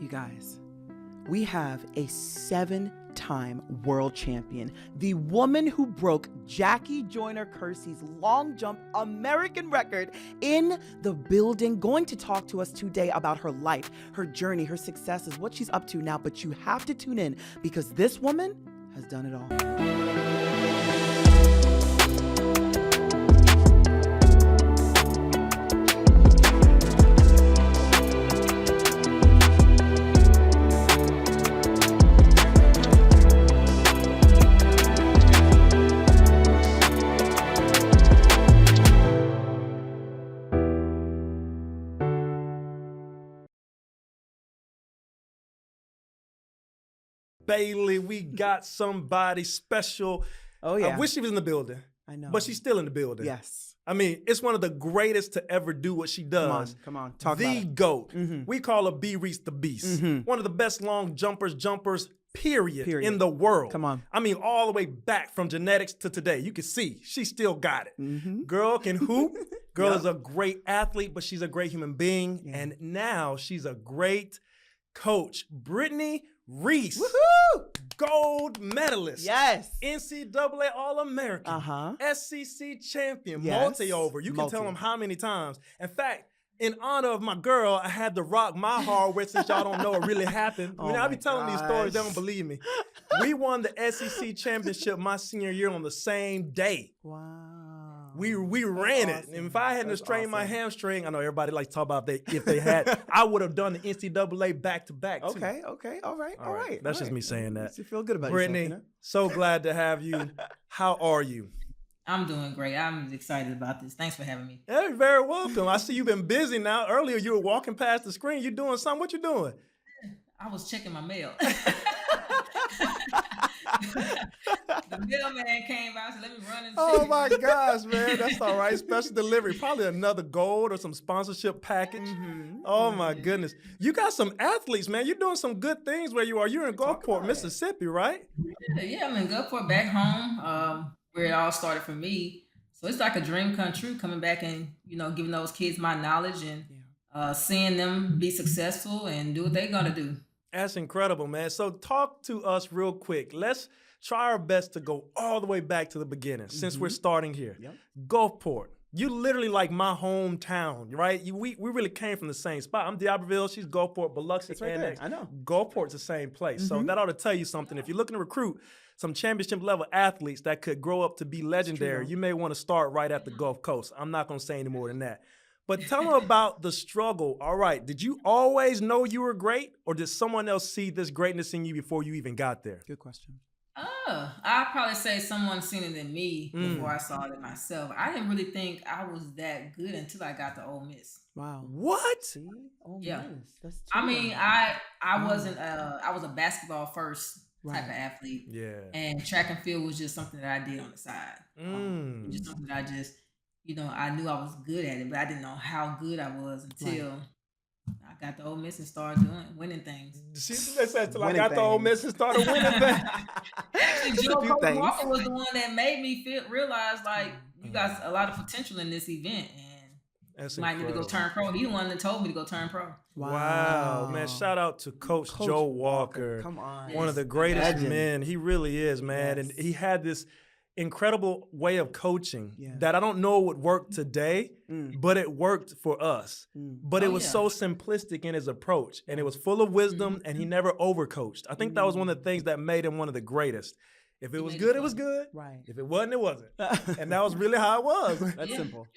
You guys, we have a 7-time world champion, the woman who broke Jackie Joyner-Kersee's long jump American record in the building, going to talk to us today about her life, her journey, her successes, what she's up to now. But you have to tune in because this woman has done it all. Bailey, we got somebody special. Oh, yeah. I wish she was in the building. I know. But she's still in the building. Yes. I mean, it's one of the greatest to ever do what she does. Come on. Talk the about it. GOAT. Mm-hmm. We call her B. Reese the Beast. Mm-hmm. One of the best long jumpers, period, in the world. Come on. I mean, all the way back from genetics to today. You can see she still got it. Mm-hmm. Girl can hoop. Girl Yep. is a great athlete, but she's a great human being. Yeah. And now she's a great coach. Brittney Reese. Woohoo! Gold medalist. Yes. NCAA All-American. Uh-huh. SEC champion. Yes. Multi-over. You can tell them how many times. In fact, in honor of my girl, I had to rock my hardware since y'all don't know it really happened. Oh When I be my telling these stories, they gosh. don't believe me. We won the SEC championship my senior year on the same day. Wow. We ran it. awesome. And if I hadn't That's strained my awesome. hamstring, I know everybody likes to talk about if they had, I would have done the NCAA back-to-back too. Okay. All right. That's just me saying that. You feel good about Brittney, yourself, so glad to have you. How are you? I'm doing great. I'm excited about this. Thanks for having me. Hey, you're very welcome. I see you've been busy now. Earlier, you were walking past the screen. You doing something? What you doing? I was checking my mail. The mailman came out and said, let me run and check. Oh my gosh, man. That's all right. Special delivery. Probably another gold or some sponsorship package. Mm-hmm. Oh my goodness. You got some athletes, man. You're doing some good things where you are. You're in Talk Gulfport, about it. Mississippi, right? Yeah, I'm in Gulfport, back home, where it all started for me. So it's like a dream come true, coming back and, giving those kids my knowledge and seeing them be successful and do what they're going to do. That's incredible, man. So talk to us real quick. Let's try our best to go all the way back to the beginning since we're starting here. Yep. Gulfport. You literally like my hometown, right? We really came from the same spot. I'm D'Iberville, she's Gulfport, Biloxi, It's right there. Annex. I know. Gulfport's the same place. So that ought to tell you something. If you're looking to recruit some championship level athletes that could grow up to be legendary, you may want to start right at the Gulf Coast. I'm not going to say any more than that. But tell them about the struggle. All right, did you always know you were great, or did someone else see this greatness in you before you even got there? Good question. I'd probably say someone seen it in me before I saw it in myself. I didn't really think I was that good until I got to Ole Miss. Wow. What? See? Oh, Yeah. Miss. That's I mean, I wasn't, I was a basketball first type of Right. athlete. Yeah. And track and field was just something that I did on the side. Just something that I just, I knew I was good at it, but I didn't know how good I was until I got to Ole Miss and started winning things. She said till I Winning got to Ole things. Miss and started winning things. Actually, Few Coach things. Walker was the one that made me realize like you got a lot of potential in this event, and That's you might need to go turn pro. He the one that told me to go turn pro. Wow, man! Shout out to Coach Joe Walker. Come on. One of the greatest Legend. men. He really is, man. Yes. And he had this incredible way of coaching Yeah. that I don't know would work today, but it worked for us. But it was so simplistic in his approach, and it was full of wisdom, and he never overcoached. I think that was one of the things that made him one of the greatest. If it was good, it was good. Right. If it wasn't, it wasn't. And that was really how it was. That's simple.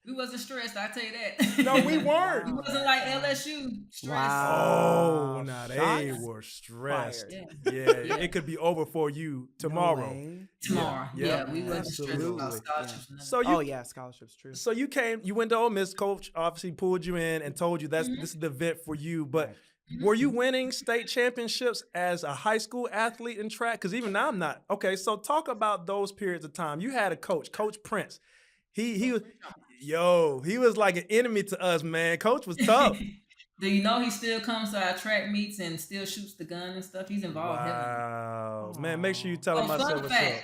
We wasn't stressed, I tell you that. No, we weren't. We wasn't like LSU stressed. Wow. Oh, now they Shots were stressed. fired. Yeah, it could be over for you tomorrow. No way. Tomorrow. Yeah. We wasn't stressed Absolutely. about scholarships. or nothing. So you, Oh, yeah. Scholarships, true. so you went to Ole Miss. Coach obviously pulled you in and told you this is the event for you. But were you winning state championships as a high school athlete in track? Because even now I'm not. Okay, so talk about those periods of time. You had a coach, Coach Prince. He was like an enemy to us, man. Coach was tough. Do you know he still comes to our track meets and still shoots the gun and stuff? He's involved heavily. Wow, man! Make sure you tell him I said Fun what's up. fact,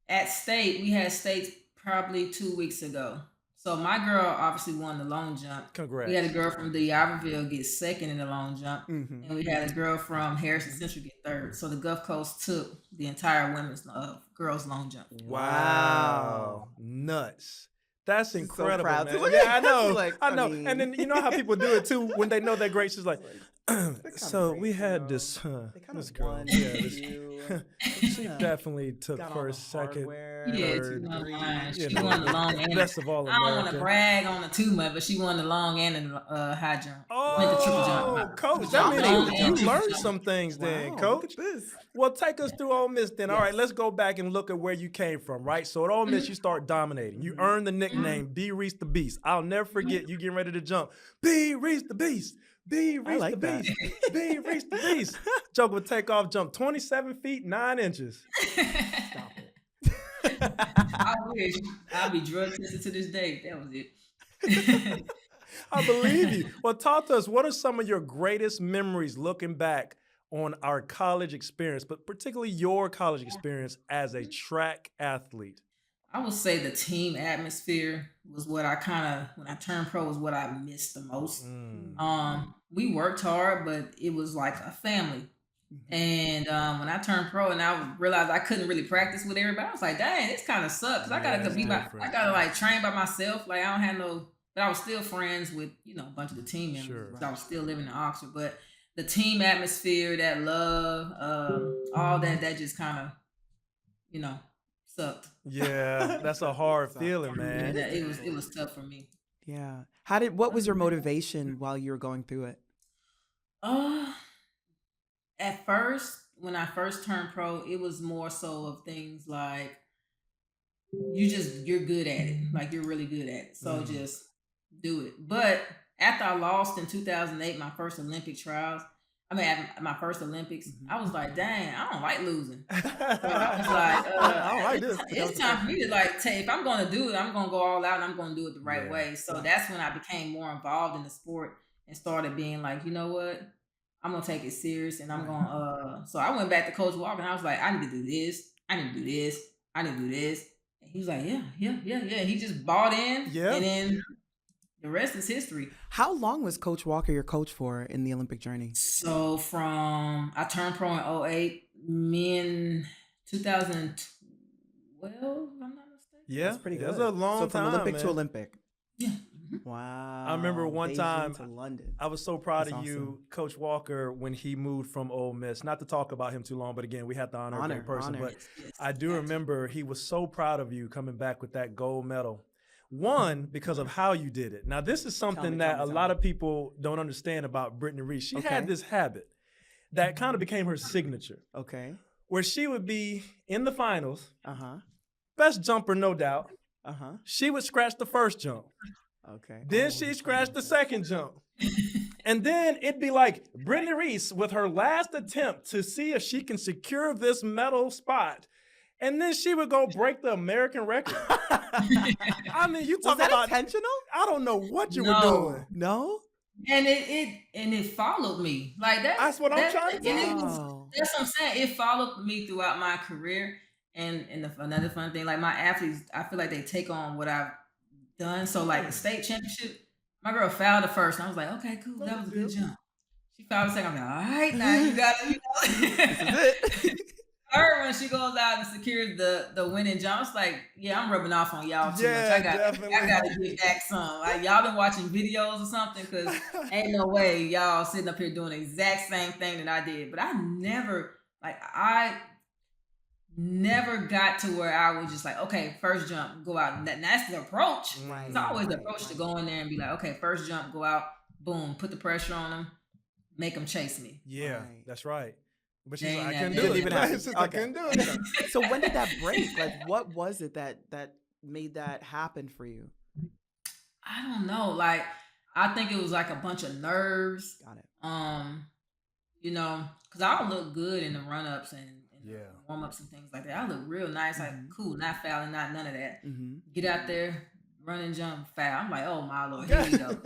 at state, we had states probably 2 weeks ago. So my girl obviously won the long jump. Congrats. We had a girl from D'Iberville get second in the long jump, Mhm. and we had a girl from Harrison Central get third. So the Gulf Coast took the entire women's girls long jump. Wow. Nuts. That's She's so incredible, proud. man. Look Yeah, at I her. know. She's like, I know. I mean- And then you know how people do it too when they know they're great. She's like, kinda so we great, had you this know. They kinda this girl. won, Yeah, she Yeah. definitely took Got all the first, second, hardware, Yeah, third. she won three. mine. You She know, won the long and best of all I don't want to America. brag on the two but she won the long and the high jump. Went the triple jump. Oh, coach, Triple that jump, means long you and triple learned jump. some things then, Wow, coach. look at this. Well, take us through Ole Miss then. All right, Yes. let's go back and look at where you came from, right? So at Ole Miss, you start dominating. You earned the nickname B. Reese the Beast. I'll never forget you getting ready to jump. B. Reese the Beast. B. Reese like the that. Beast. B. Reese the Beast. Joker would take off, jump 27 feet, 9 inches. Stop it. I wish. I'll be drug tested to this day. That was it. I believe you. Well, talk to us. What are some of your greatest memories looking back on our college experience, but particularly your college experience as a track athlete? I would say the team atmosphere was what I when I turned pro was what I missed the most. We worked hard, but it was like a family. And when I turned pro and I realized I couldn't really practice with everybody, I was like, dang, this kind of sucks. I gotta Yeah, be it's different. I gotta like train by myself. Like I don't have no, but I was still friends with, a bunch of the team members. Sure. 'Cause I was still living in Oxford. But the team atmosphere, that love, all that just kind of, sucked. Yeah, that's a hard feeling, Yeah, man. it was tough for me. Yeah. What was your motivation while you were going through it? At first, when I first turned pro, it was more so of things like you're good at it. Like you're really good at it. So just do it. But after I lost in 2008, my first Olympic trials, at my first Olympics, I was like, dang, I don't like losing. So I was like, I don't like this. it's time for me to like take, if I'm going to do it, I'm going to go all out and I'm going to do it the right Yeah. way. So that's when I became more involved in the sport and started being like, you know what? I'm going to take it serious and I'm going to, so I went back to Coach Walker and I was like, I need to do this. I need to do this. I need to do this. And he was like, yeah. He just bought in. Yeah. And then the rest is history. How long was Coach Walker your coach for in the Olympic journey? So I turned pro in 2008, me in 2012, if I'm not mistaken. Yeah, That's pretty good. That's a long so from time, Olympic man. to Olympic. Yeah. Wow. I remember one Beijing time to London. I was so proud That's of you, awesome. Coach Walker, when he moved from Ole Miss. Not to talk about him too long, but again, we had the honor of being in person. Honor. But I do remember he was so proud of you coming back with that gold medal. One, because of how you did it. Now, this is something that a lot of people don't understand about Brittney Reese. She Okay. had this habit that kind of became her signature, Okay. where she would be in the finals, Uh-huh. best jumper, no doubt. Uh-huh. She would scratch the first jump. Okay. Then she scratched the second jump. And then it'd be like Brittney Reese with her last attempt to see if she can secure this medal spot. And then she would go break the American record. I mean, you Was talk that about intentional? I don't know what you were No. doing. No? And it followed me like that. That's what I'm trying to and tell it you. Wow. That's what I'm saying. It followed me throughout my career. And another fun thing, like my athletes, I feel like they take on what I've done. So like the state championship, my girl fouled the first, and I was like, okay, cool, that was a good jump. She fouled the second. I'm like, all right, now you got it. This is it. Her, when she goes out and secures the winning jump, it's like, yeah, I'm rubbing off on y'all too Yeah, much. definitely. I got to get back some. Like y'all been watching videos or something, because ain't no way y'all sitting up here doing the exact same thing that I did. But I never got to where I was just like, okay, first jump, go out. And that's the approach. Right, It's always the right, approach to right. go in there and be like, okay, first jump, go out, boom, put the pressure on them, make them chase me. Yeah, Right. that's right. But she's Dang, like, I that couldn't didn't do it. even happen. It's just, I Okay. couldn't do it. So when did that break? Like, what was it that made that happen for you? I don't know. Like, I think it was like a bunch of nerves. Got it. Because I don't look good in the run-ups and Yeah. warm-ups and things like that. I look real nice, like cool, not fouling, not none of that. Mm-hmm. Get out there, run and jump, foul. I'm like, oh my Lord, here we go.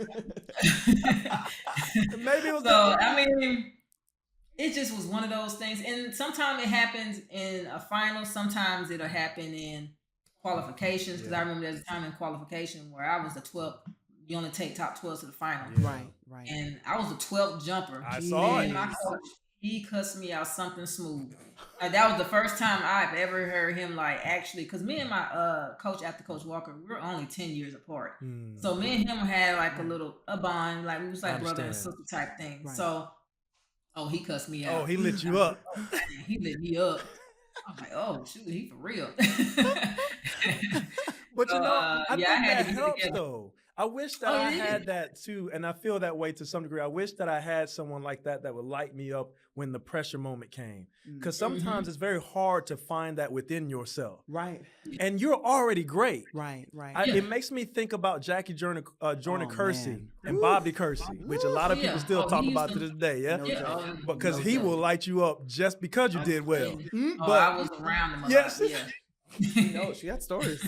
Maybe it was So, I mean, it just was one of those things. And sometimes it happens in a final. Sometimes it'll happen in qualifications, because I remember there's a time in qualification where I was the 12th. You only take top 12 to the final. Yeah. Right. And I was the 12th jumper. I saw it. And my coach, he cussed me out something smooth. Like, that was the first time I've ever heard him, like, actually, because me and my coach after Coach Walker, we were only 10 years apart. So me and him had like a bond, like we was like brother and sister type thing. Right. So, he cussed me out. Oh, he lit you up. He lit me up. I was like, oh shoot, he for real. But you know, I think I had that to get helps together. though. I wish that I had that too, and I feel that way to some degree. I wish that I had someone like that would light me up when the pressure moment came. Because sometimes it's very hard to find that within yourself. Right. And you're already great. Right. It makes me think about Jackie Joyner-Kersee man. and Bobby Kersee, which a lot of people still talk about to this day, yeah? Because he will light you up just because you did well. But I was around him a lot. Yeah. No, she had stories.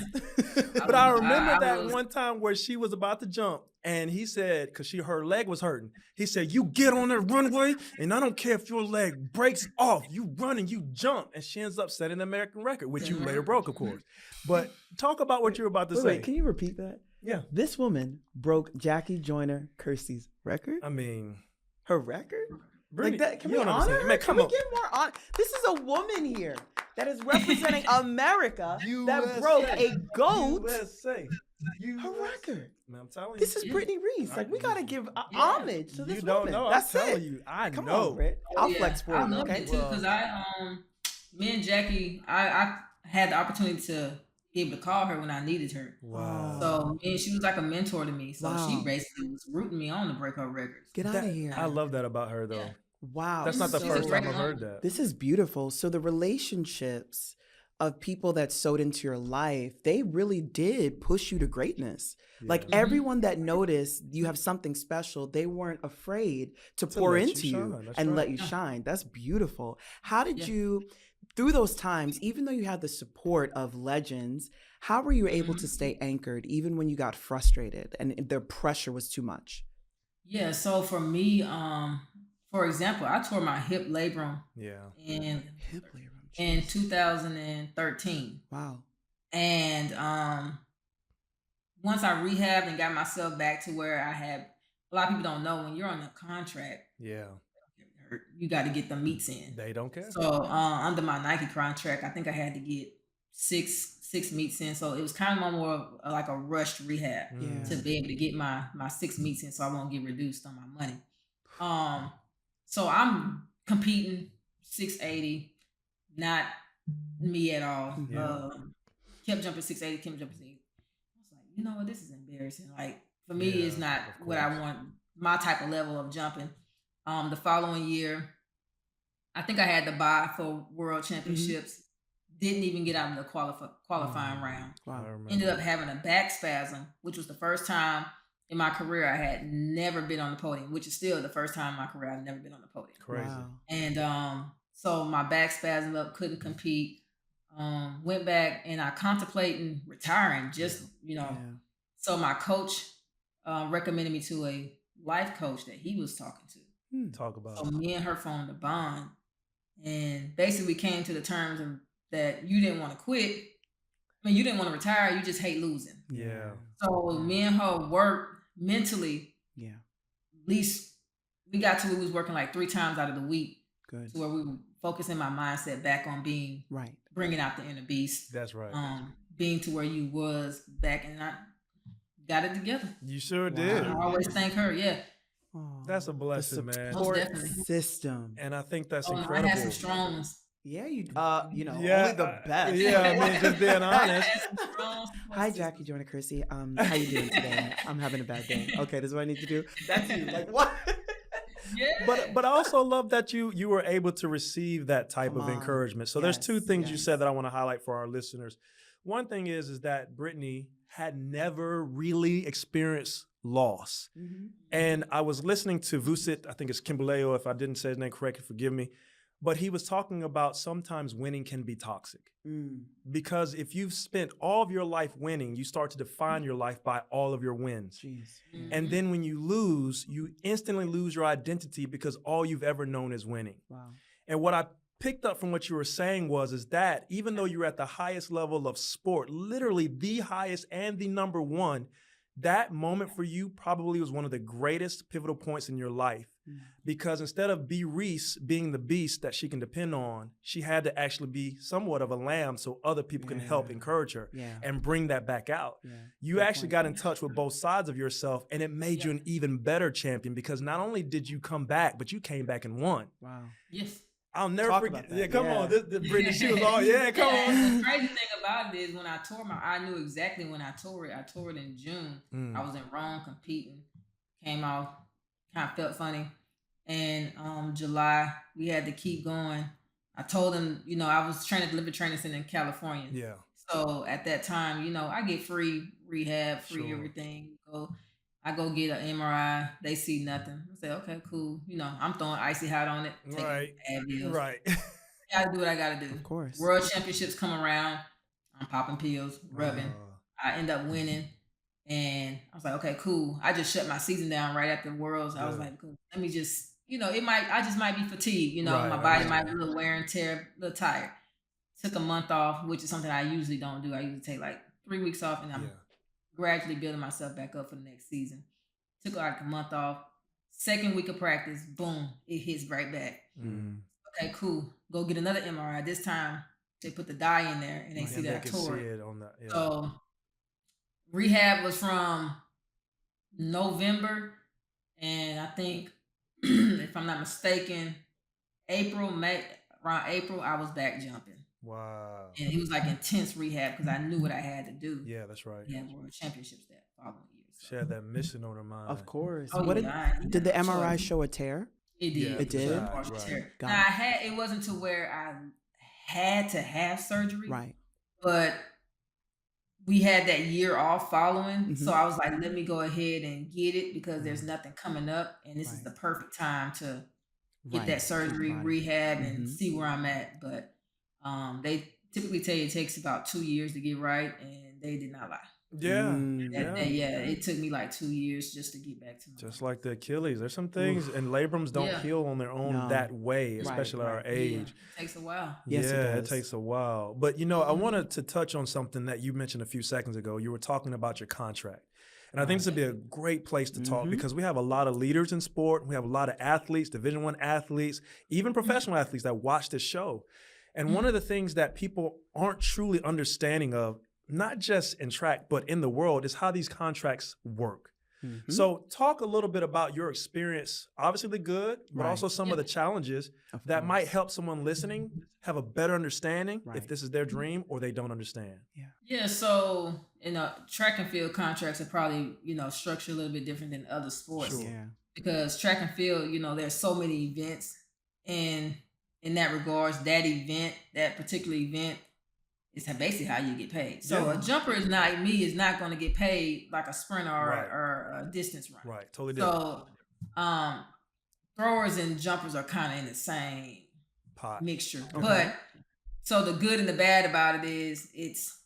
But I remember that one time where she was about to jump, and he said, because her leg was hurting, he said, "You get on that runway, and I don't care if your leg breaks off. You run and you jump." And she ends up setting the American record, which you later broke, of course. But talk about what you were about to say. Wait, can you repeat that? Yeah. This woman broke Jackie Joyner-Kersee's record? I mean, her record? Brittney, Like that? Can you we don't honor understand. her? Man, Can come we on. get more on? This is a woman here that is representing America that broke a GOAT USA. her record. Man, I'm telling you. This is Brittney Reese. Like, we got to give homage to this You don't woman. know. That's I'm telling it. you. I Come know. on, Britt. I'll flex for I you, loved okay? it too, because me and Jackie, I had the opportunity to be able to call her when I needed her. Wow. So, and she was like a mentor to me. So Wow. she basically was rooting me on to break her records. Get out of here. I love that about her, though. Yeah. Wow. That's not the She's first a time great I've heard woman. that. This is beautiful. So the relationships of people that sewed into your life, they really did push you to greatness. Like everyone that noticed you have something special, they weren't afraid to pour let you into you shine. That's and right. let you shine. That's beautiful. How did you, through those times, even though you had the support of legends, how were you able to stay anchored even when you got frustrated and the pressure was too much? Yeah, so for me, for example, I tore my hip labrum in 2013. Wow. And once I rehabbed and got myself back to where I had, a lot of people don't know, when you're on a contract, you got to get the meets in. They don't care. So under my Nike contract, I think I had to get six meets in. So it was kind of more of like a rushed rehab to be able to get my 6 meets in, so I won't get reduced on my money. So I'm competing 680, not me at all. Kept jumping 680, kept jumping 680. I was like, you know what, this is embarrassing. Like, for me, it's not what I want, my type of level of jumping. The following year, I think I had to buy for World Championships. Didn't even get out of the qualifying round. Wow. Ended up having a back spasm, which was the first time in my career I had never been on the podium, which is still the first time in my career I've never been on the podium. Crazy. Wow. And so my back spasmed up, couldn't compete. Went back and I contemplating retiring, just, So my coach recommended me to a life coach that he was talking to. Talk about So me and her formed a bond, and basically we came to the terms of that you didn't want to quit. I mean, you didn't want to retire. You just hate losing. Yeah. So me and her worked mentally. Yeah. At least we got to where we was working like 3 times out of the week. Good. To where we were focusing my mindset back on being bringing out the inner beast. That's right. Being to where you was back, and I got it together. You sure did. I always thank her. Yeah. That's a blessing, man. Support system. And I think that's I incredible. had some strong ones. Yeah, only the best. Yeah, I mean, just being honest. Hi, Jackie Joyner-Kersee. How you doing today? I'm having a bad day. Okay, this is what I need to do. That's you. Like, what? But I also love that you were able to receive that type of encouragement. So there's 2 things you said that I want to highlight for our listeners. One thing is that Brittney had never really experienced loss. And I was listening to Vusit, I think it's Kimbaleo, if I didn't say his name correctly, forgive me. But he was talking about sometimes winning can be toxic. Because if you've spent all of your life winning, you start to define your life by all of your wins. And then when you lose, you instantly lose your identity because all you've ever known is winning. Wow. And what I picked up from what you were saying is that even though you're at the highest level of sport, literally the highest and the number one, that moment for you probably was one of the greatest pivotal points in your life. Because instead of B. Reese being the beast that she can depend on, she had to actually be somewhat of a lamb so other people can help encourage her and bring that back out. You actually got in touch with both sides of yourself, and it made you an even better champion because not only did you come back, but you came back and won. Wow. Yes. I'll never forget. Yeah, come on. This Brittney, she was all, come on. The crazy thing about it is when I tore I knew exactly when I tore it. I tore it in June. I was in Rome competing. Came off, kind of felt funny. And July, we had to keep going. I told him, I was training at the Living Training Center in California. Yeah. So at that time, I get free rehab, free everything. I go get an MRI. They see nothing. I say, okay, cool. I'm throwing icy hot on it. Right. Right. Gotta do what I gotta do. Of course. World Championships come around. I'm popping pills, rubbing. I end up winning. And I was like, okay, cool. I just shut my season down right after Worlds. I was like, cool. Let me just, I just might be fatigued. My body might be a little wear and tear, a little tired. Took a month off, which is something I usually don't do. I usually take like 3 weeks off, and I'm gradually building myself back up for the next season. Took like a month off. Second week of practice, boom, it hits right back. Okay, cool. Go get another MRI. This time they put the dye in there and they see that I tore it. So rehab was from November, and I think if I'm not mistaken, around April, I was back jumping. Wow. And it was like intense rehab because I knew what I had to do. Yeah, that's right. Yeah, World Championships that following year. So. She had that mission on her mind. Of course. Oh, did the MRI show a tear? It did. It did? Right. Now, it wasn't to where I had to have surgery. Right. But we had that year off following. So I was like, let me go ahead and get it because there's nothing coming up. And this is the perfect time to get that surgery, rehab, and see where I'm at. But they typically tell you it takes about 2 years to get right, and they did not lie. It took me like 2 years just to get back to my just like the Achilles. There's some things, and labrums don't heal on their own that way, especially at our age. It takes a while. Yes, it takes a while. But, I wanted to touch on something that you mentioned a few seconds ago. You were talking about your contract. And I think this would be a great place to talk because we have a lot of leaders in sport. We have a lot of athletes, Division I athletes, even professional athletes that watch this show. And one of the things that people aren't truly understanding of, not just in track, but in the world, is how these contracts work. So talk a little bit about your experience, obviously the good, but also some of the challenges that might help someone listening have a better understanding if this is their dream or they don't understand. Yeah, so track and field contracts are probably, structured a little bit different than other sports. Because track and field, there's so many events, and in that regards, that particular event is basically how you get paid. So a jumper is not going to get paid like a sprinter or a distance runner. Right, totally different. So throwers and jumpers are kind of in the same pot mixture. Okay. But so the good and the bad about it is it's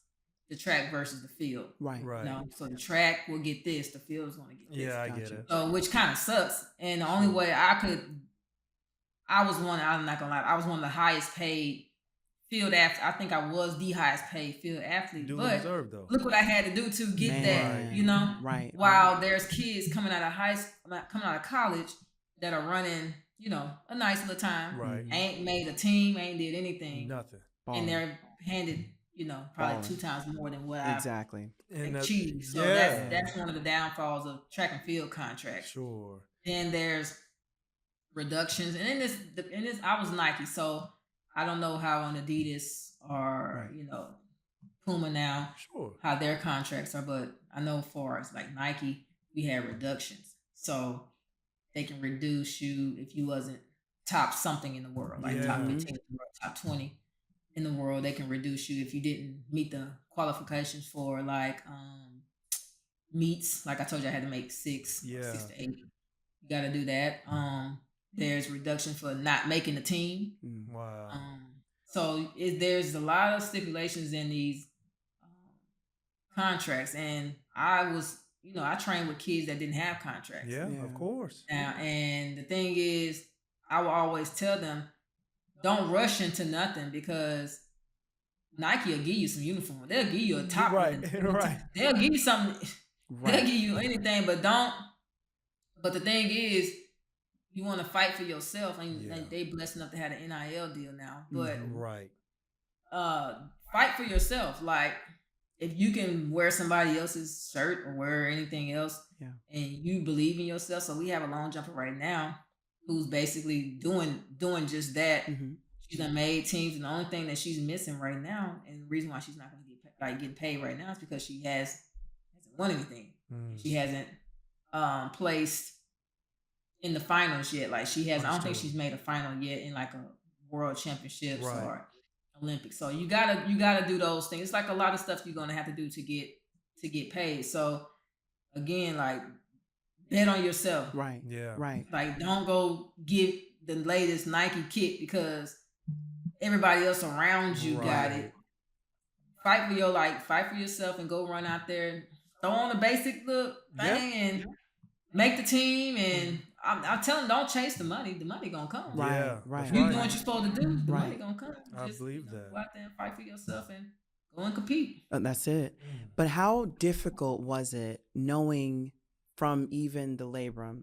the track versus the field. Right. So the track will get this, the field is going to get this. Yeah, I get it. So which kind of sucks. And the only way I was one of the highest paid field athlete. I think I was the highest paid field athlete. But look what I had to do to get that, Right. While there's kids coming out of college that are running, a nice little time. Right. Ain't made a team, ain't did anything. Nothing. And they're handed, probably 2 times more than what I achieved. So that's one of the downfalls of track and field contracts. Sure. Then there's reductions. And in this, I was Nike, so I don't know how on Adidas or, Puma now, how their contracts are, but I know for us, like Nike, we had reductions. So they can reduce you if you wasn't top something in the world, like top 15 in the world, top 20 in the world. They can reduce you if you didn't meet the qualifications for like meets. Like I told you, I had to make 6 to 8. You got to do that. There's reduction for not making the team. Wow. So there's a lot of stipulations in these contracts, and I was, I trained with kids that didn't have contracts. Yeah, of course. Now, and the thing is, I will always tell them, don't rush into nothing, because Nike will give you some uniform. They'll give you a top. Right. They'll give you something. Right. They'll give you anything, but don't. But the thing is, you want to fight for yourself, and they blessed enough to have an NIL deal now. But right. Fight for yourself. Like, if you can wear somebody else's shirt or wear anything else, and you believe in yourself. So we have a long jumper right now who's basically doing just that. She's done made teams, and the only thing that she's missing right now, and the reason why she's not going to get getting paid right now, is because she hasn't won anything. She hasn't placed in the finals yet. Like, she has, I don't think she's made a final yet in like a world championships or Olympics. So you gotta do those things. It's like a lot of stuff you're gonna have to do to get paid. So again, like, bet on yourself. Right. Yeah. Right. Like, don't go get the latest Nike kit because everybody else around you got it. Fight for your fight for yourself, and go run out there, throw on a basic look thing, and make the team. And I tell them, don't chase the money. The money gonna come. Right. You doing what you're supposed to do. The money gonna come. I believe that. Go out there and fight for yourself and go and compete. And that's it. But how difficult was it, knowing from even the labrum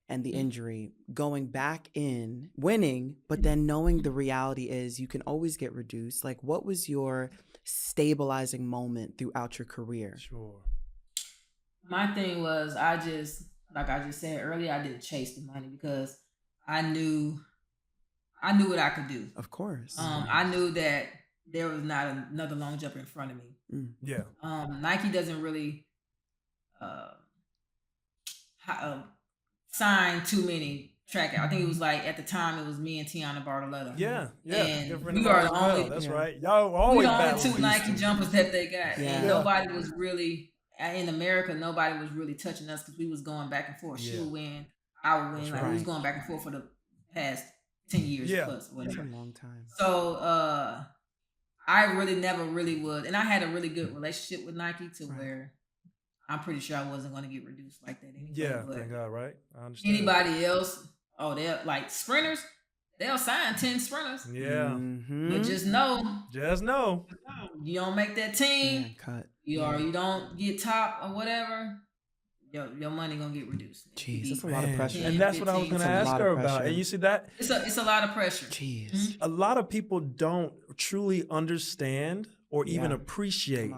and the injury, going back in, winning, but then knowing the reality is you can always get reduced? Like, what was your stabilizing moment throughout your career? Sure. My thing was, like I just said earlier, I didn't chase the money because I knew what I could do. Of course. I knew that there was not another long jumper in front of me. Yeah. Nike doesn't really sign too many track. I think it was like, at the time, it was me and Tiana Bartoletta. Yeah. And we are the only. That's right. Y'all always we the only two Nike jumpers that they got. Yeah. And nobody was really, in America, nobody was really touching us because we was going back and forth. She would win, I would win. Like, we was going back and forth for the past 10 years plus. Whatever. That's a long time. So I really never really would. And I had a really good relationship with Nike to where I'm pretty sure I wasn't going to get reduced like that anyway. Yeah, but thank God, right? I understand. Anybody else, they're like sprinters, they'll sign 10 sprinters. Yeah. But just know, you don't make that team, cut. You don't get top or whatever, your money gonna get reduced. Jeez, that's a lot of pressure. And that's what I was gonna ask her about. And you see that? It's a lot of pressure. Jeez. A lot of people don't truly understand or even appreciate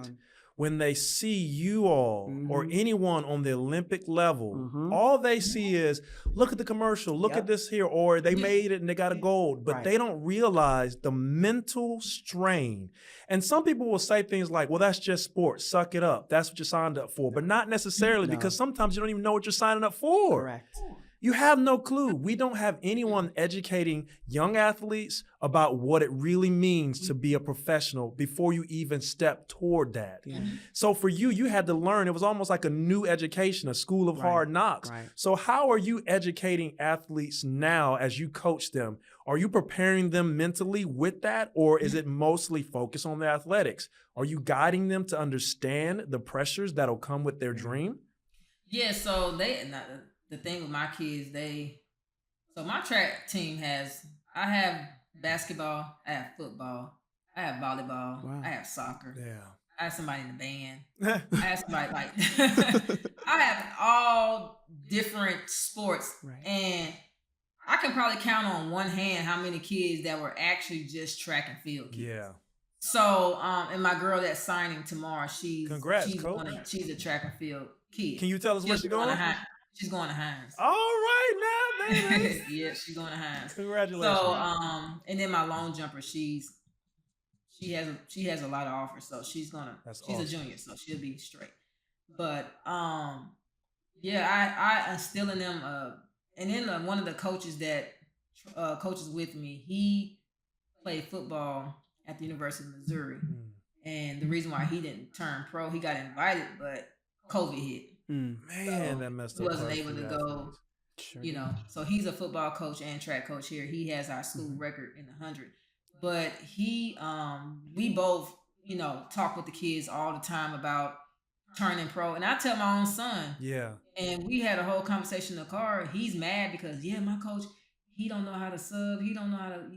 when they see you all or anyone on the Olympic level. All they see is, look at the commercial, look at this here, or they made it and they got a gold, but they don't realize the mental strain. And some people will say things like, well, that's just sports, suck it up, that's what you signed up for, but not necessarily, because sometimes you don't even know what you're signing up for. Correct. You have no clue. We don't have anyone educating young athletes about what it really means to be a professional before you even step toward that. So for you, you had to learn. It was almost like a new education, a school of hard knocks. So how are you educating athletes now as you coach them? Are you preparing them mentally with that, or is it mostly focused on the athletics? Are you guiding them to understand the pressures that'll come with their dream? Yeah, so the thing with my kids, so my track team I have basketball, I have football, I have volleyball, I have soccer, I have somebody in the band, I have somebody I have all different sports, and I can probably count on one hand how many kids that were actually just track and field kids. So, and my girl that's signing tomorrow, she's a track and field kid. Can you tell us where she's going? She's going to Hines. All right now, baby. Yeah, she's going to Hines. Congratulations. So, and then my long jumper, she has a lot of offers, so she's awesome. A junior, so she'll be straight. But I instill in them. And then one of the coaches that coaches with me, he played football at the University of Missouri, and the reason why he didn't turn pro, he got invited, but COVID hit. Man, that messed up. He wasn't able to go. So he's a football coach and track coach here. He has our school record in the 100. But we both, talk with the kids all the time about turning pro. And I tell my own son. Yeah. And we had a whole conversation in the car. He's mad because, my coach, he don't know how to sub. He don't know how to.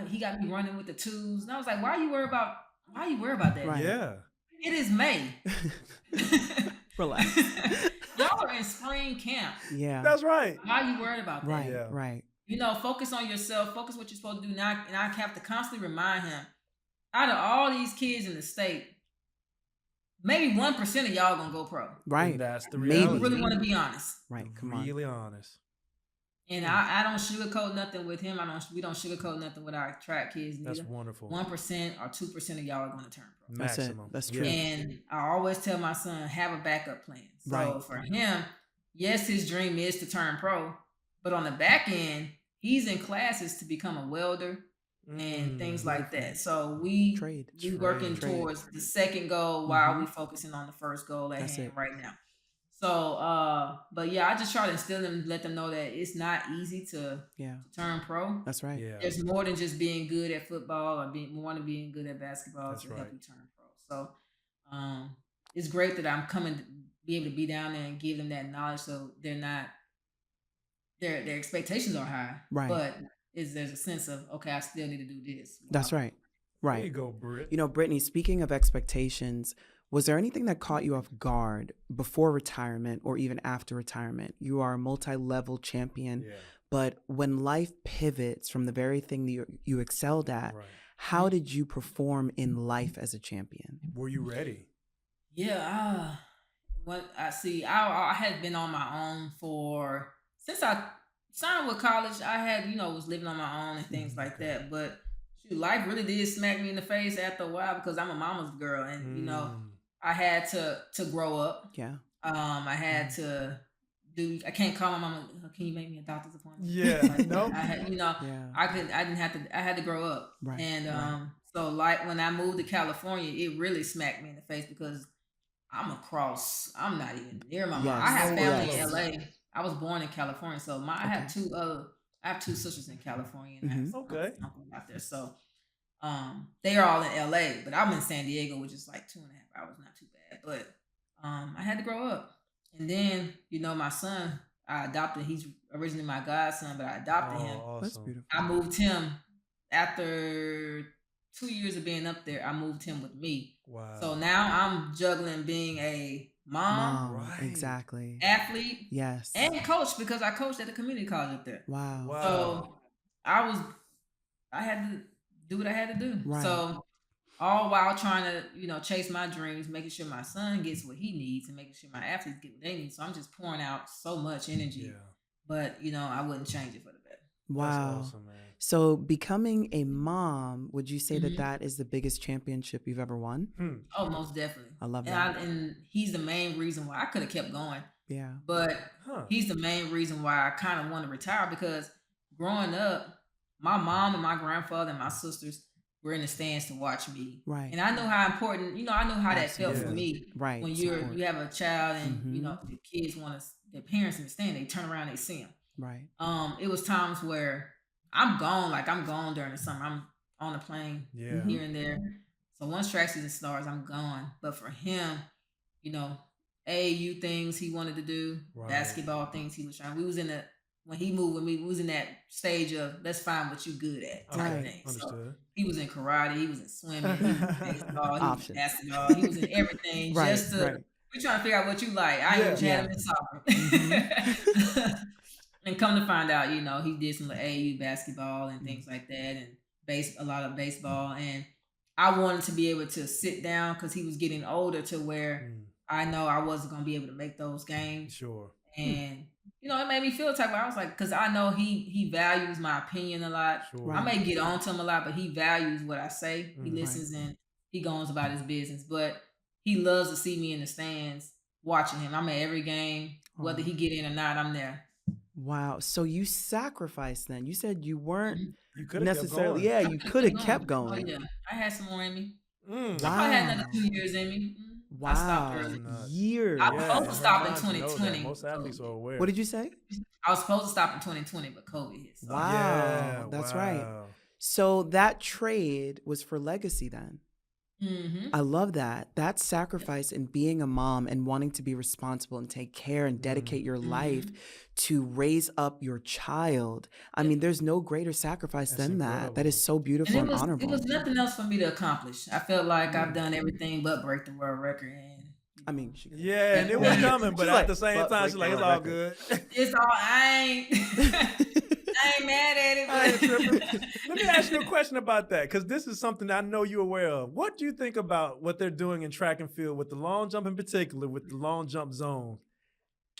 he got me running with the twos. And I was like, why you worry about that? Right. Yeah. It is May. Relax. Y'all are in spring camp. Yeah. That's right. Why you worried about that? Right. Yeah. Right. You know, focus on yourself. Focus what you're supposed to do. Now, and I have to constantly remind him, out of all these kids in the state, maybe 1% of y'all gonna go pro. Right. And that's the Maybe. I reality. really want to be honest. Right. Come on. Really honest. And I don't sugarcoat nothing with him. We don't sugarcoat nothing with our track kids. Neither. That's wonderful. 1% or 2% of y'all are going to turn pro. That's it. Maximum. That's true. And I always tell my son, have a backup plan. So Right. for him, yes, his dream is to turn pro, but on the back end, he's in classes to become a welder and things like that. So we working towards the second goal while we focusing on the first goal at hand right now. So, but yeah, I just try to instill them, let them know that it's not easy to turn pro. That's right. Yeah. There's more than just being good at football or being good at basketball That's to right. help you turn pro. So, it's great that I'm coming to be able to be down there and give them that knowledge, so they're not their expectations are high, Right. but there's a sense of, okay, I still need to do this. That's right. Right. There you go, Britt. You know, Brittney, speaking of expectations, was there anything that caught you off guard before retirement or even after retirement? You are a multi-level champion, but when life pivots from the very thing that you excelled at, how did you perform in life as a champion? Were you ready? Yeah. I had been on my own since I signed with college. I had, was living on my own and things like that. But life really did smack me in the face after a while because I'm a mama's girl, and I had to grow up. Yeah. I had to do. I can't call my mama. Can you make me a doctor's appointment? Yeah. No. I had, I had to grow up. Right. And so like when I moved to California, it really smacked me in the face because I'm not even near my mom. I have family in LA. I was born in California, so I have two sisters in California, and I have some uncle out there. So they are all in LA, but I'm in San Diego, which is like 2.5 hours, not too bad. But I had to grow up. And then, my son, I adopted. He's originally my godson, but I adopted him. Awesome. That's beautiful. I moved him after 2 years of being up there. I moved him with me. Wow. So now I'm juggling being a mom, exactly, athlete, yes, and coach because I coached at the community college up there. Wow. So I had to do what I had to do. Right. So all while trying to, chase my dreams, making sure my son gets what he needs and making sure my athletes get what they need. So I'm just pouring out so much energy, but I wouldn't change it for the better. Wow. That's awesome, man. So becoming a mom, would you say that is the biggest championship you've ever won? Oh, most definitely. I love that. And he's the main reason why I could have kept going. Yeah. But he's the main reason why I kind of want to retire because growing up, my mom and my grandfather and my sisters were in the stands to watch me. Right. And I know how important, I know how that felt for me. Right. When you have a child and, the kids their parents in the stand, they turn around, they see them. Right. It was times where I'm gone during the summer. I'm on a plane here and there. So once track season starts, I'm gone. But for him, AAU things he wanted to do, basketball things he was trying. When he moved with me, we was in that stage of let's find what you good at type of thing. So he was in karate, he was in swimming, he was in baseball, he was in basketball, he was in everything. We're trying to figure out what you like. I even had him in soccer. And come to find out, he did some AAU basketball and things like that, and a lot of baseball. And I wanted to be able to sit down because he was getting older to where I know I wasn't going to be able to make those games. Sure. And, it made me feel the type of, I was like, because I know he values my opinion a lot. Sure. I may get on to him a lot, but he values what I say. He listens and he goes about his business. But he loves to see me in the stands watching him. I'm at every game. Whether he get in or not, I'm there. Wow. So you sacrificed then. You said you weren't you could necessarily. Yeah, you could have kept going. Oh, yeah. I had some more in me. Wow. I had another 2 years in me. Wow. I stopped early. Years. I was supposed to stop in 2020. Most athletes are aware. What did you say? I was supposed to stop in 2020, but COVID hit. So. Wow. That's right. So that trade was for legacy then. I love that. That sacrifice in being a mom and wanting to be responsible and take care and dedicate your life to raise up your child. I mean, there's no greater sacrifice than that. That is so And beautiful and it honorable. was nothing else for me to accomplish. I felt like I've done everything but break the world record. And I mean, she Yeah, and it was coming, but She's at like, the same "But time, break she's like, the it's all record." good. it's all I ain't mad at it. I ain't tripping. But Let me ask you a question about that, because this is something I know you're aware of. What do you think about what they're doing in track and field with the long jump in particular, with the long jump zone?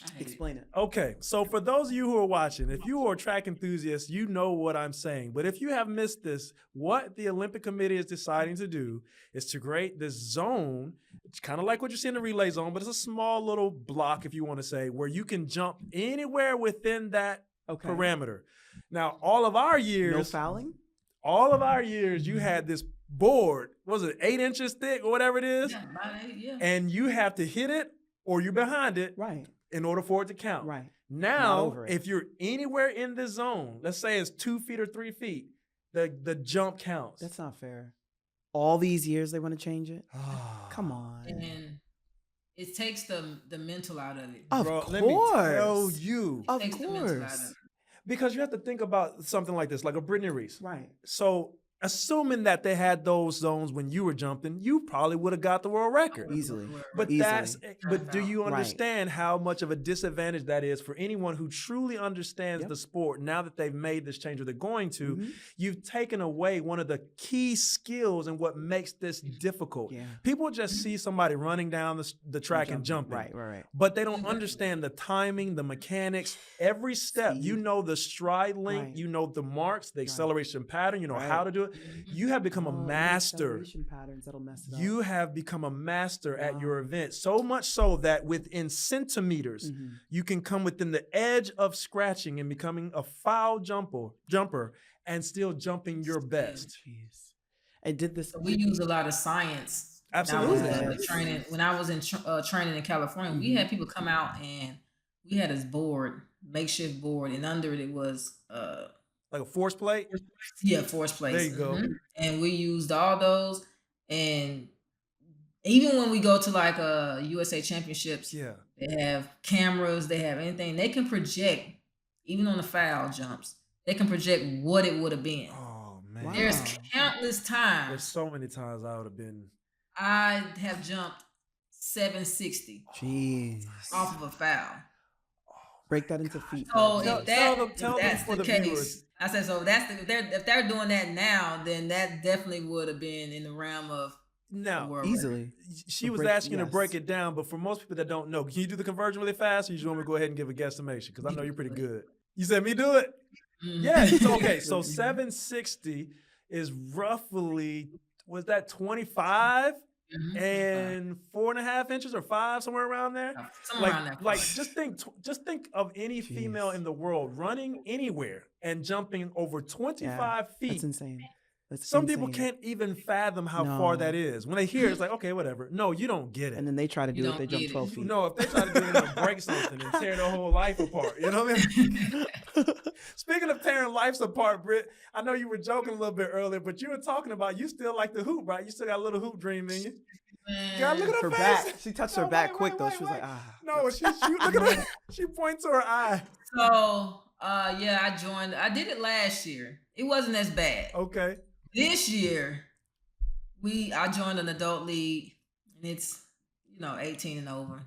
I hate it. Explain it. Okay, so for those of you who are watching, if you are a track enthusiast, you know what I'm saying. But if you have missed this, what the Olympic Committee is deciding to do is to create this zone. It's kind of like what you see in the relay zone, but it's a small little block, if you want to say, where you can jump anywhere within that parameter. Now, all of our years, No fouling? all of our years, you had this board, was it 8 inches thick or whatever it is? Yeah, about 8, yeah. And you have to hit it or you're behind it Right. in order for it to count. Right. Now, over it. if you're anywhere in the zone, let's say it's 2 feet or 3 feet, the jump counts. That's not fair. All these years they want to change it? Come on. And it takes the mental out of it. Of Bro, course. let me tell you. Of Takes the mental out of course. it. Because you have to think about something like this, like a Brittney Reese. Right. So assuming that they had those zones when you were jumping, you probably would have got the world record. Easily. But Easily. but do you Right. understand how much of a disadvantage that is for anyone who truly understands the sport now that they've made this change or they're going to? You've taken away one of the key skills and what makes this difficult. Yeah. People just see somebody running down the track and jumping. Right. But they don't understand the timing, the mechanics, every step. Speed. You know the stride length, Right. you know the marks, the acceleration pattern, you know how to do it. You have become a Oh, master. acceleration patterns that'll mess it up. You have become a master at your event, so much so that within centimeters, you can come within the edge of scratching and becoming a foul jumper and still jumping your best. Jeez. I did this. We use a lot of science. Absolutely. When I was in training in California, we had people come out and we had this board, makeshift board, and under it was Like a force plate? yeah, force plates. There you go. And we used all those, and even when we go to like USA Championships, Yeah. they have cameras, they have anything. They can project, even on the foul jumps, they can project what it would have been. Oh, man. There's countless There's times so many times I would have been. I have jumped 760 Jeez. off of a foul. Break that into feet. So Tell if them that's for the the case, viewers. I said so. If they're doing that now, then that definitely would have been in the realm of the Now, world Easily. she To was break- asking to yes. break it down, but for most people that don't know, can you do the conversion really fast, or you just want me to go ahead and give a guesstimation? Because I know you're pretty good. You said me do it? Mhm. Yeah, it's okay. So 760 is roughly, was that 25 Mhm. and 4.5 inches or 5, somewhere around there? Somewhere around there. Like just think of any female in the world running anywhere and jumping over 25 feet. That's insane. That's Some people insane. can't even fathom how far No. that is. When they hear it, it's like, okay, whatever. No, you don't get it. And then they try to You do it. don't They jump get it. 12 feet. No, if they try to do it, they'll break something and tear their whole life apart. You know what I mean? Speaking of tearing lives apart, Britt, I know you were joking a little bit earlier, but you were talking about you still like the hoop, right? You still got a little hoop dream in you. God, look at her Her face. back. She touched her No, back wait, quick wait, though. wait, She was like, wait. ah. No, she look at her. She points to her eye. So yeah, I joined. I did it last year. It wasn't as bad. Okay. This year, I joined an adult league, and it's 18 and over,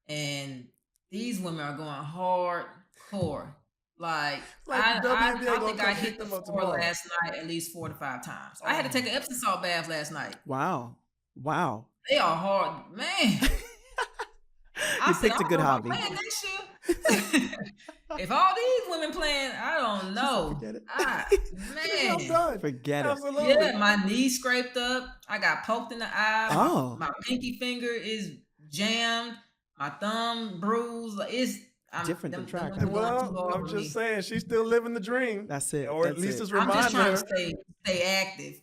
and these women are going hardcore. Like Like the I WNBA think gonna I come hit pick the them up floor tomorrow. last night at least 4 to 5 times. I had to take an Epsom salt bath last night. Wow. Wow. They are hard, man. You picked a good hobby. Playing next year. If all these women playing, I don't know. Forget it. Man. I'm done. Forget it. Absolutely. Yeah, my knee scraped up. I got poked in the eye. Oh. My pinky finger is jammed. My thumb bruised. Different than track. them going too Well, hard I'm for just me. saying she's still living the dream. That's it. or at That's least it. it's I'm just reminding trying her. to stay stay active.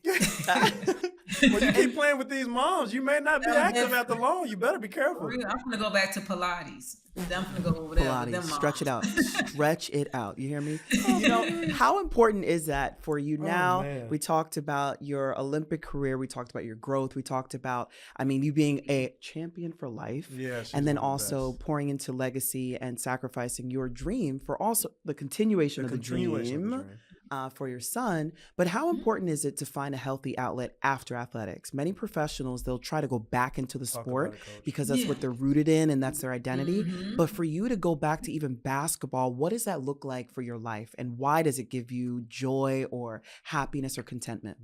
Well, you keep playing with these moms, you may not be active after long. You better be careful. I'm gonna go back to Pilates. I'm gonna go over there with them Pilates, moms. stretch it out. Stretch it out. You hear me? You know, how important is that for you now? Man. We talked about your Olympic career. We talked about your growth. We talked about, I mean, you being a champion for life. Yeah, she's and then one of the also best. pouring into legacy and sacrificing your dream for also the continuation of the dream. For your son. But how important is it to find a healthy outlet after athletics? Many professionals, they'll try to go back into the sport because that's what they're rooted in and that's their identity. But for you to go back to even basketball, what does that look like for your life? And why does it give you joy or happiness or contentment?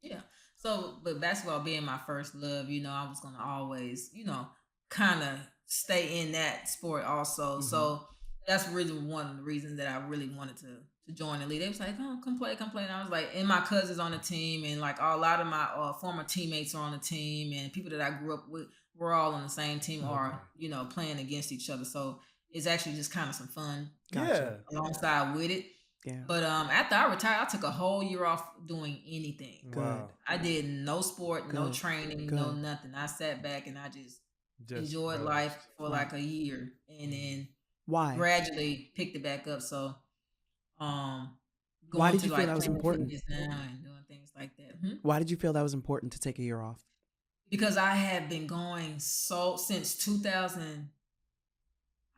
Yeah. So, but basketball being my first love, you know, I was going to always, you know, kind of stay in that sport also. So that's really one of the reasons that I really wanted to join the league. They was like, oh, come play. And I was like, and my cousins on the team, and like a lot of my former teammates are on the team, and people that I grew up with were all on the same team or, you know, playing against each other. So it's actually just kind of some fun alongside with it. Yeah. But after I retired, I took a whole year off doing anything. Wow. I did no sport, no training, no nothing. I sat back and I just enjoyed life for like a year, and then gradually picked it back up. So why did you feel that was important? Now and doing things like that. Why did you feel that was important to take a year off? Because I have been going since 2000.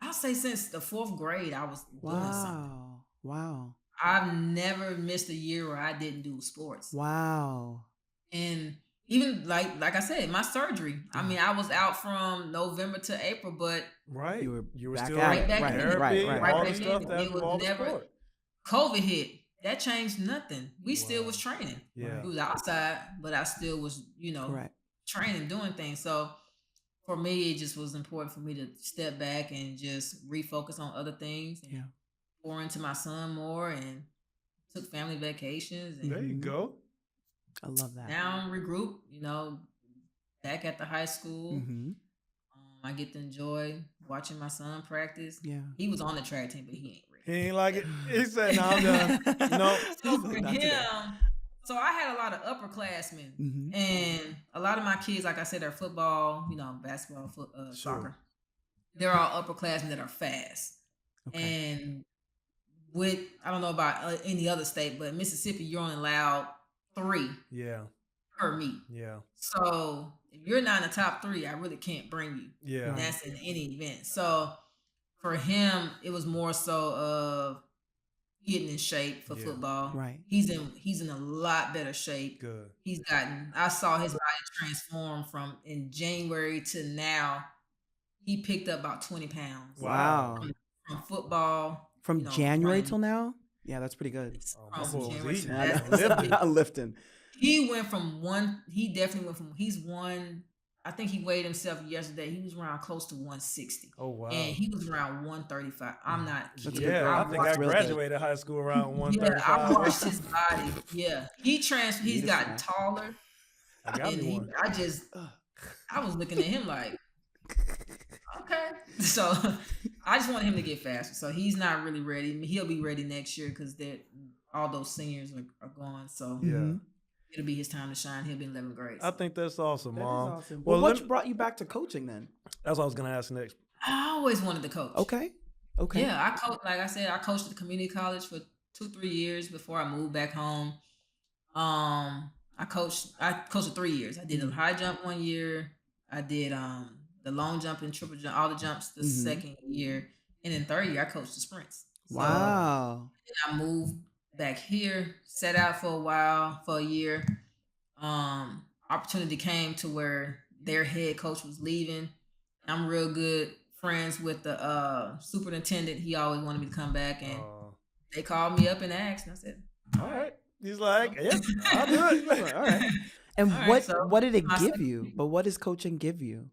I'll say since the 4th grade, I was doing something. Wow. I've never missed a year where I didn't do sports. Wow. And even like I said, my surgery. I mean, I was out from November to April, but you were back still right back in. Therapy, Right all back the stuff in. that It was all the never sport. COVID hit. That changed nothing. We still was training. Yeah. It was outside, but I still was, you know, training, doing things. So for me, it just was important for me to step back and just refocus on other things and pour into my son more, and took family vacations. And there you go. I love that. Now I'm regrouped, you know, back at the high school. I get to enjoy watching my son practice. Yeah. He was on the track team, but he ain't ready. He ain't like it. He said, no, I'm done. No. So for him, so I had a lot of upperclassmen, and a lot of my kids, like I said, are football, you know, basketball, soccer. They're all upperclassmen that are fast. And with, I don't know about any other state, but Mississippi, you're only allowed 3 per meet. So if you're not in the top 3, I really can't bring you. And that's in any event. So for him, it was more so of getting in shape for football. He's in a lot better shape. Good. I saw his body transform from in January to now. He picked up about 20 pounds. Wow. From football. From January till now? Yeah, that's pretty good. Lifting. He definitely went from, I think he weighed himself yesterday. He was around close to 160. Oh, wow. And he was around 135. I'm not kidding. Yeah, I think I graduated high school around 135. Yeah, I watched his body. Yeah. He's gotten taller. I was looking at him like, okay. So I just want him to get faster. So he's not really ready. He'll be ready next year because all those seniors are gone. So it'll be his time to shine. He'll be in 11th grade. I think that's awesome, Mom. Awesome. Well, what brought you back to coaching then? That's what I was going to ask next. I always wanted to coach. Okay. Yeah, I coached. Like I said, I coached at the community college for 2-3 years before I moved back home. I coached for 3 years. I did a high jump 1 year. I did the long jump and triple jump, all the jumps the second year. And then 3rd year, I coached the sprints. Wow. So, and I moved back here, sat out for a year. Opportunity came to where their head coach was leaving. I'm real good friends with the superintendent. He always wanted me to come back, and they called me up and asked, and I said, all right. He's like, yeah, I'll do it. Like, all right. And what did it give you? But what does coaching give you?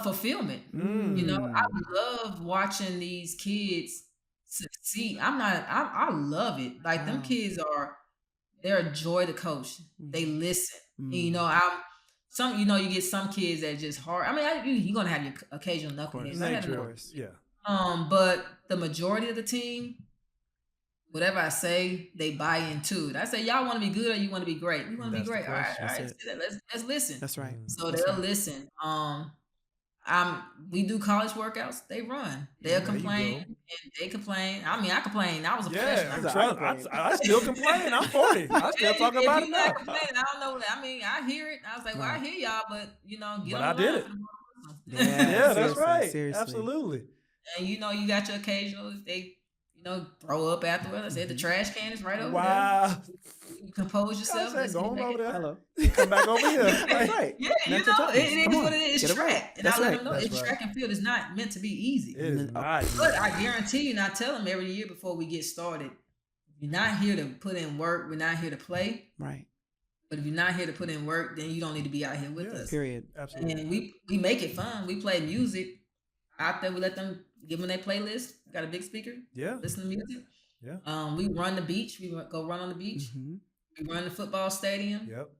Fulfillment. You know, I love watching these kids succeed. I love it. Like them kids they're a joy to coach. They listen. And, you know, you get some kids that just hard. I mean, you're gonna have your occasional knuckleheads. Yeah. But the majority of the team, whatever I say, they buy into it. I say, y'all want to be good or you want to be great? We want to be That's the great. All right, question. all right. That's it. Let's listen. That's right. So That's they'll right. listen. We do college workouts. They run. They'll There you complain go. and they complain. I mean, I complain. I was a Yeah, professional. I still complain. I'm 40. I still talk If about you're it not now. complaining, I don't know. I mean, I hear it. I was like, well, I Right. hear y'all, but get But on I the did line it. for the motivation. Yeah, Yeah, that's seriously, right. seriously. Absolutely. And you got your occasionals. They throw up afterwards. I said the trash can is right over Wow. there. You compose yourself. I said, Let's go get on back over in. there. Hello. Come back over here. That's right. Yeah, Mental toughness. it Come is on. what it is. Get it right. Track. And That's I let right. them know That's it's right. track and field is not meant to be easy. It is not. But I guarantee you, and I tell them every year before we get started, you're not here to put in work. We're not here to play. Right. But if you're not here to put in work, then you don't need to be out here with us. Period. Absolutely. And we make it fun. We play music out there. We let them give them their playlist. Got a big speaker. Yeah. Listen to music. Yeah. We run the beach. We go run on the beach. Mm-hmm. We run the football stadium. Yep.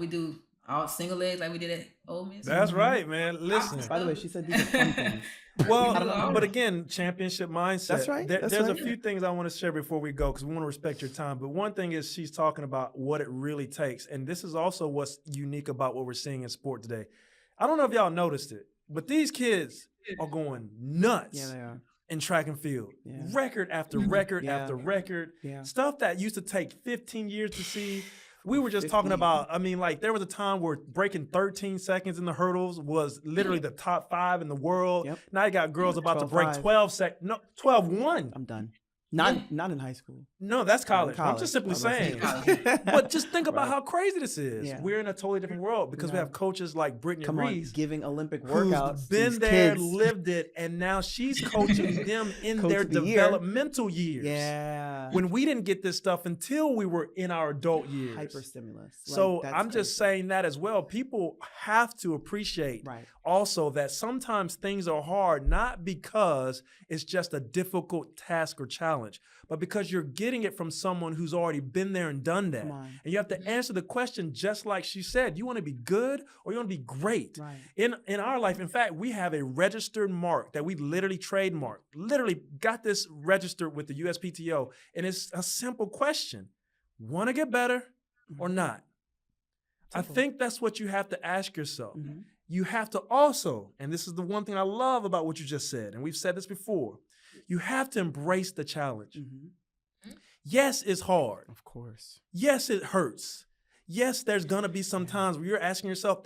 We do all single legs like we did at Ole Miss. That's right, man. Listen. By the way, she said these are fun things. Well, but again, championship mindset. That's right. There's right. a few things I want to share before we go because we want to respect your time. But one thing is she's talking about what it really takes. And this is also what's unique about what we're seeing in sport today. I don't know if y'all noticed it, but these kids are going nuts. Yeah, they are. In track and field. Yeah. Record after record after record. Yeah. Stuff that used to take 15 years to see. We were just talking about, there was a time where breaking 13 seconds in the hurdles was literally the top 5 in the world. Yep. Now you got girls about to break 12.5. 12-1. I'm done. Not in high school. No, that's college. I'm just simply saying. But just think about how crazy this is. Yeah. We're in a totally different world because we have coaches like Brittney Reese. Giving Olympic Who's workouts. been there, kids. lived it, and now she's coaching them in Coach their of the developmental years. Yeah. When we didn't get this stuff until we were in our adult years. Hyperstimulus. So I'm just saying that as well. People have to appreciate also that sometimes things are hard, not because it's just a difficult task or challenge, but because you're getting it from someone who's already been there and done that. And you have to answer the question just like she said. You want to be good or you want to be great? Right. In our life, in fact, we have a registered mark that we literally trademarked, literally got this registered with the USPTO. And it's a simple question. Want to get better or not? I think that's what you have to ask yourself. Mm-hmm. You have to also, and this is the one thing I love about what you just said, and we've said this before, you have to embrace the challenge. Mm-hmm. Yes, it's hard. Of course. Yes, it hurts. Yes, there's going to be some times where you're asking yourself,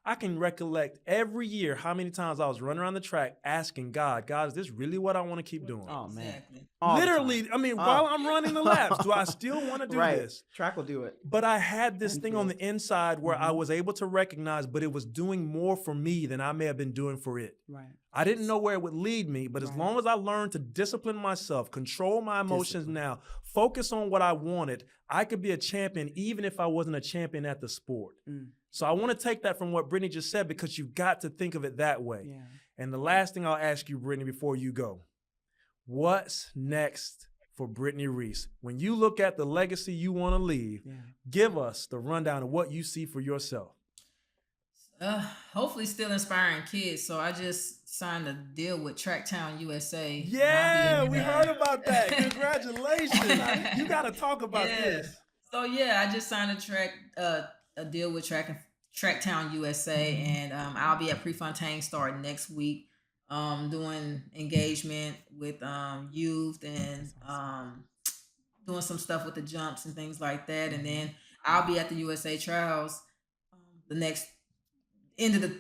I can recollect every year how many times I was running around the track asking God, is this really what I want to keep doing? Oh, man. Exactly. Literally, while I'm running the laps, do I still want to do this? Track will do it. But I had this thing on the inside where I was able to recognize, but it was doing more for me than I may have been doing for it. Right. I didn't know where it would lead me, but as long as I learned to discipline myself, control my emotions now, focus on what I wanted, I could be a champion even if I wasn't a champion at the sport. So I want to take that from what Brittney just said because you've got to think of it that way. Yeah. And the last thing I'll ask you, Brittney, before you go, what's next for Brittney Reese? When you look at the legacy you want to leave, give us the rundown of what you see for yourself. Hopefully still inspiring kids. So I just signed a deal with Tracktown USA. Yeah, we heard about that. Congratulations. You got to talk about this. So I just signed a deal with Tracktown USA, and I'll be at Prefontaine starting next week, doing engagement with youth and doing some stuff with the jumps and things like that. And then I'll be at the USA Trials the next end of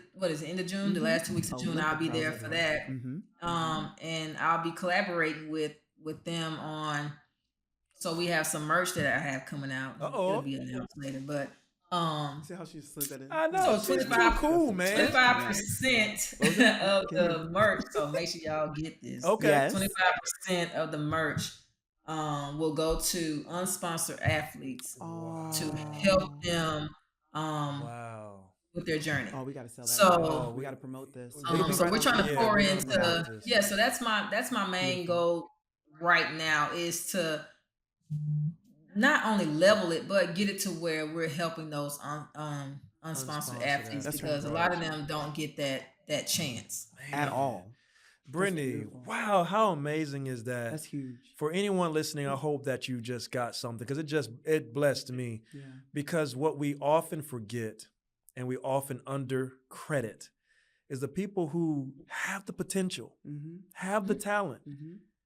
June, the last 2 weeks of June. I'll be there for that. And I'll be collaborating with them on. So we have some merch that I have coming out. It'll be announced later, but see how she slid that in. I know, so she's too cool, man. 25% of the merch. So make sure y'all get this. Okay. Yes. 25% of the merch will go to unsponsored athletes to help them with their journey. Oh, we got to sell that. So we got to promote this. So we're trying to pour we're into gonna promote this. So that's my main goal right now is to not only level it, but get it to where we're helping those unsponsored athletes, because a lot of them don't get that chance at all. Brittney, wow, how amazing is that? That's huge. For anyone listening, I hope that you just got something because it blessed me. Yeah. Because what we often forget and we often undercredit is the people who have the potential, have the talent.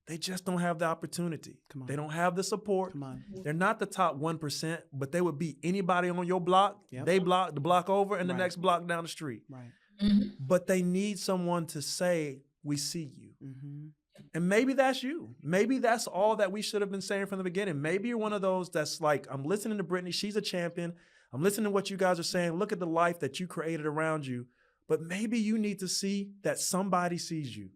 They just don't have the opportunity. Come on. They don't have the support. Come on. They're not the top 1%, but they would beat anybody on your block. Yep. They block the block over and the Right. next block down the street. Right. But they need someone to say, we see you. And maybe that's you. Maybe that's all that we should have been saying from the beginning. Maybe you're one of those that's like, I'm listening to Brittney. She's a champion. I'm listening to what you guys are saying. Look at the life that you created around you. But maybe you need to see that somebody sees you.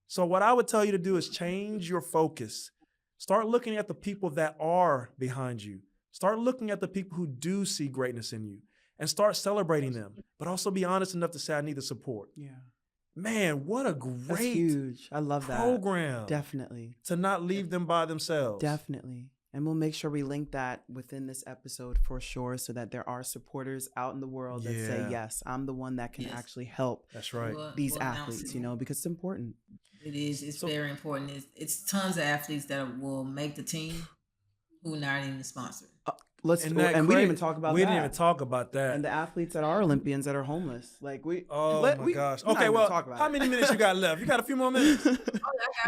So what I would tell you to do is change your focus. Start looking at the people that are behind you. Start looking at the people who do see greatness in you and start celebrating them. But also be honest enough to say, I need the support. Yeah. Man, what a That's great huge. I love that. program. Definitely. To not leave them by themselves. Definitely. And we'll make sure we link that within this episode for sure so that there are supporters out in the world that say, yes, I'm the one that can actually help That's right. these athletes, you know, because it's important. It is. It's very important. It's tons of athletes that will make the team who are not even sponsored. We didn't even talk about that. We didn't even talk about that. And the athletes that are Olympians that are homeless. Like Oh my gosh. Okay, well, how many minutes you got left? You got a few more minutes?